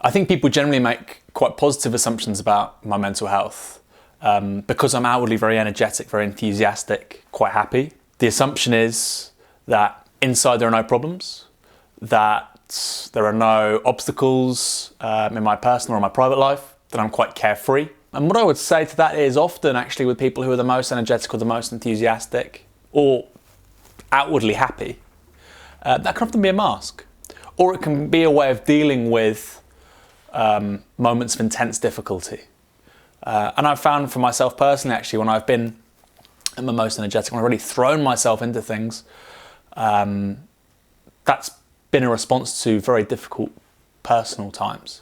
I think people generally make quite positive assumptions about my mental health because I'm outwardly very energetic, very enthusiastic, quite happy. The assumption is that inside there are no problems, that there are no obstacles in my personal or my private life, that I'm quite carefree. And what I would say to that is often actually with people who are the most energetic or the most enthusiastic or outwardly happy, that can often be a mask. Or it can be a way of dealing with moments of intense difficulty. And I've found for myself personally, actually, when I've been at my most energetic, when I've really thrown myself into things, that's been a response to very difficult personal times.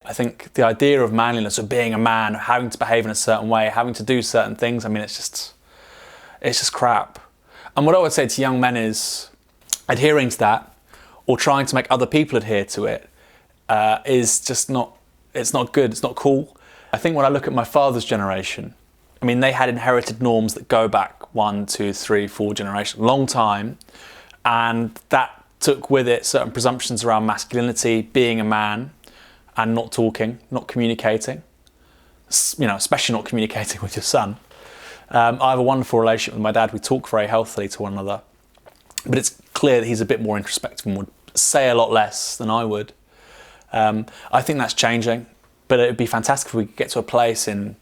I think the idea of manliness, of being a man, having to behave in a certain way, having to do certain things, I mean, it's just crap. And what I would say to young men is adhering to that or trying to make other people adhere to it is just not, it's not good, it's not cool. I think when I look at my father's generation, I mean, they had inherited norms that go back 1, 2, 3, 4 generations, long time. And that took with it certain presumptions around masculinity, being a man, and not talking, not communicating, you know, especially not communicating with your son. I have a wonderful relationship with my dad. We talk very healthily to one another, but it's clear that he's a bit more introspective and would say a lot less than I would. I think that's changing, but it would be fantastic if we could get to a place in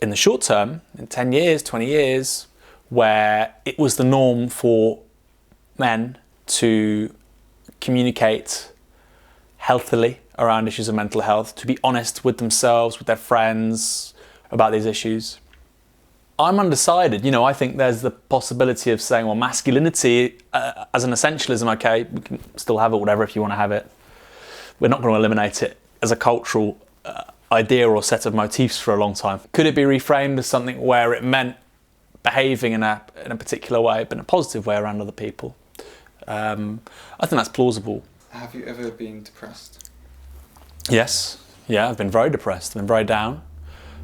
the short term, in 10 years, 20 years, where it was the norm for men to communicate healthily around issues of mental health, to be honest with themselves, with their friends about these issues. I'm undecided. You know, I think there's the possibility of saying, well, masculinity as an essentialism, okay, we can still have it, whatever, if you want to have it. We're not going to eliminate it as a cultural idea or set of motifs for a long time. Could it be reframed as something where it meant behaving in a particular way, but in a positive way around other people? I think that's plausible. Have you ever been depressed? Yes. Yeah, I've been very depressed. I've been very down.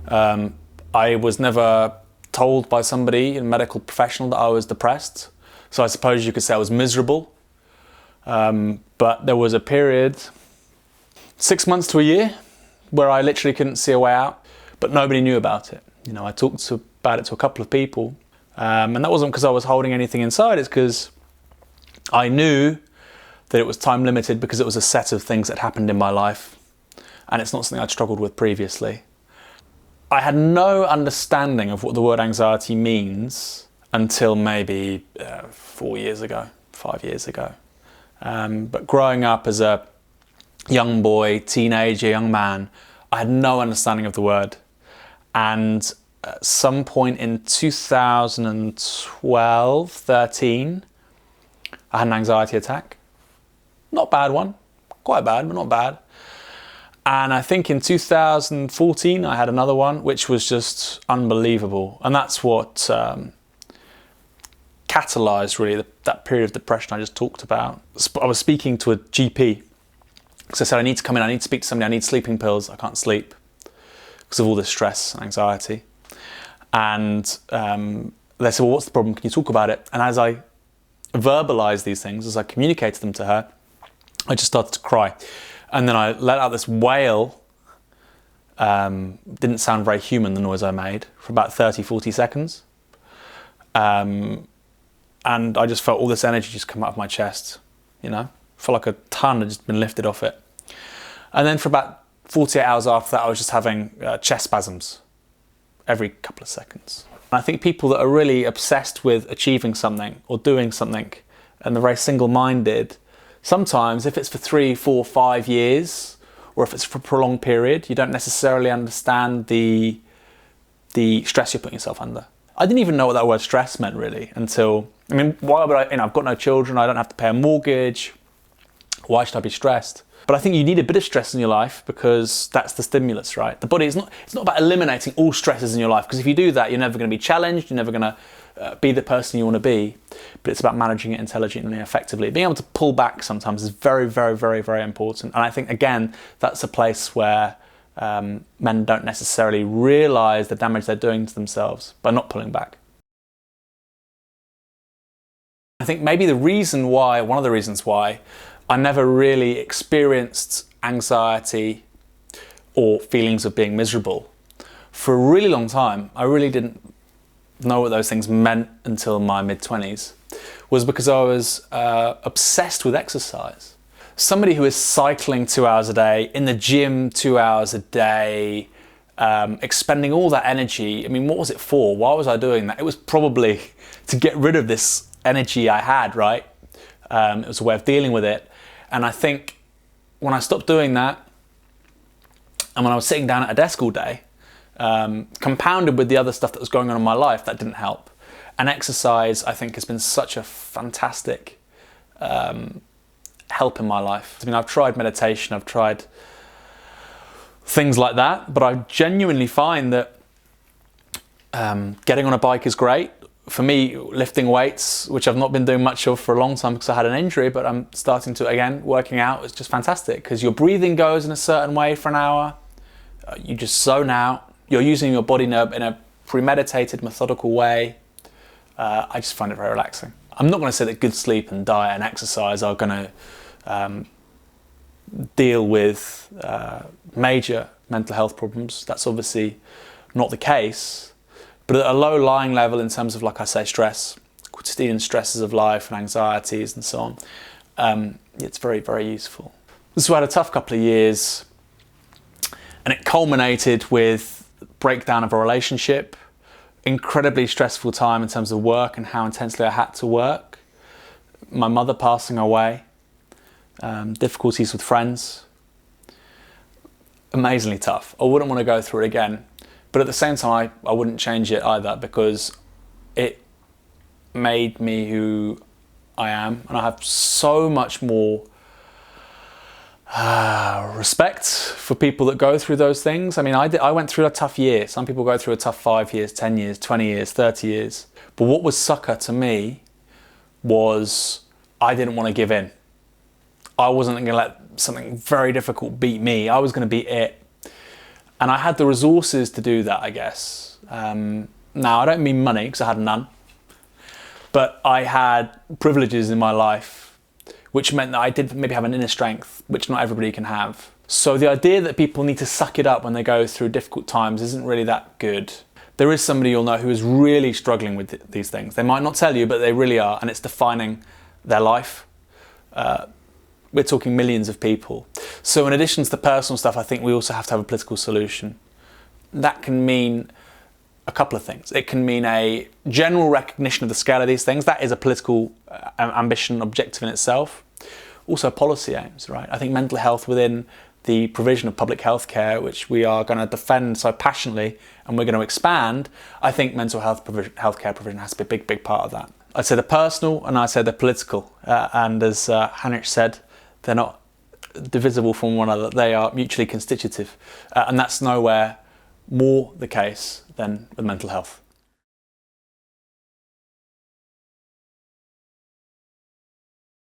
I was never told by somebody, a medical professional, that I was depressed. So I suppose you could say I was miserable. But there was a period, 6 months to a year, where I literally couldn't see a way out, but nobody knew about it. You know, I talked about it to a couple of people, and that wasn't because I was holding anything inside. It's because I knew that it was time limited because it was a set of things that happened in my life, and it's not something I'd struggled with previously. I had no understanding of what the word anxiety means until maybe 4 years ago, 5 years ago. But growing up as a young boy, teenager, young man, I had no understanding of the word. And at some point in 2012, 13, I had an anxiety attack. Not a bad one, quite bad, but not bad. And I think in 2014, I had another one, which was just unbelievable. And that's what catalysed really that period of depression I just talked about. I was speaking to a GP because I said, I need to come in, I need to speak to somebody, I need sleeping pills, I can't sleep because of all this stress and anxiety. And they said, well, what's the problem? Can you talk about it? And as I verbalised these things, as I communicated them to her, I just started to cry. And then I let out this wail. Didn't sound very human, the noise I made, for about 30, 40 seconds. And I just felt all this energy just come out of my chest, you know? Felt like a ton had just been lifted off it. And then for about 48 hours after that, I was just having chest spasms every couple of seconds. And I think people that are really obsessed with achieving something or doing something and they're very single-minded, sometimes if it's for 3, 4, 5 years, or if it's for a prolonged period, you don't necessarily understand the stress you're putting yourself under. I didn't even know what that word stress meant really until, I mean, why would I, you know, I've got no children, I don't have to pay a mortgage, why should I be stressed? But I think you need a bit of stress in your life because that's the stimulus, right? The body is not, it's not about eliminating all stresses in your life, because if you do that, you're never going to be challenged, you're never going to be the person you want to be, but it's about managing it intelligently and effectively. Being able to pull back sometimes is very, very, very, very important. And I think, again, that's a place where men don't necessarily realise the damage they're doing to themselves by not pulling back. I think maybe one of the reasons why I never really experienced anxiety or feelings of being miserable for a really long time, I really didn't know what those things meant until my mid-20s, was because I was obsessed with exercise. Somebody who is cycling 2 hours a day, in the gym 2 hours a day, expending all that energy. I mean, what was it for? Why was I doing that? It was probably to get rid of this energy I had, right? It was a way of dealing with it. And I think when I stopped doing that, and when I was sitting down at a desk all day, compounded with the other stuff that was going on in my life, that didn't help. And exercise, I think, has been such a fantastic help in my life. I mean, I've tried meditation, I've tried things like that, but I genuinely find that getting on a bike is great. For me, lifting weights, which I've not been doing much of for a long time because I had an injury, but I'm starting to, again, working out is just fantastic because your breathing goes in a certain way for an hour. You just zone out. You're using your body in a premeditated, methodical way. I just find it very relaxing. I'm not going to say that good sleep and diet and exercise are going to deal with major mental health problems. That's obviously not the case. But at a low-lying level in terms of, like I say, stress, quotidian stresses of life and anxieties and so on, it's very, very useful. So I had a tough couple of years, and it culminated with breakdown of a relationship, incredibly stressful time in terms of work and how intensely I had to work, my mother passing away, difficulties with friends. Amazingly tough. I wouldn't want to go through it again. But at the same time, I wouldn't change it either because it made me who I am. And I have so much more respect for people that go through those things. I mean, I went through a tough year. Some people go through a tough 5 years, 10 years, 20 years, 30 years. But what was sucker to me was I didn't want to give in. I wasn't going to let something very difficult beat me. I was going to beat it. And I had the resources to do that, I guess. Now, I don't mean money, because I had none. But I had privileges in my life, which meant that I did maybe have an inner strength, which not everybody can have. So the idea that people need to suck it up when they go through difficult times isn't really that good. There is somebody you'll know who is really struggling with these things. They might not tell you, but they really are, and it's defining their life. We're talking millions of people. So in addition to the personal stuff, I think we also have to have a political solution. That can mean a couple of things. It can mean a general recognition of the scale of these things. That is a political ambition, objective in itself. Also policy aims, right? I think mental health within the provision of public health care, which we are going to defend so passionately and we're going to expand, I think mental health healthcare provision has to be a big, big part of that. I'd say the personal and I'd say the political. And as Heinrich said, they're not divisible from one another, they are mutually constitutive. And that's nowhere more the case than with mental health.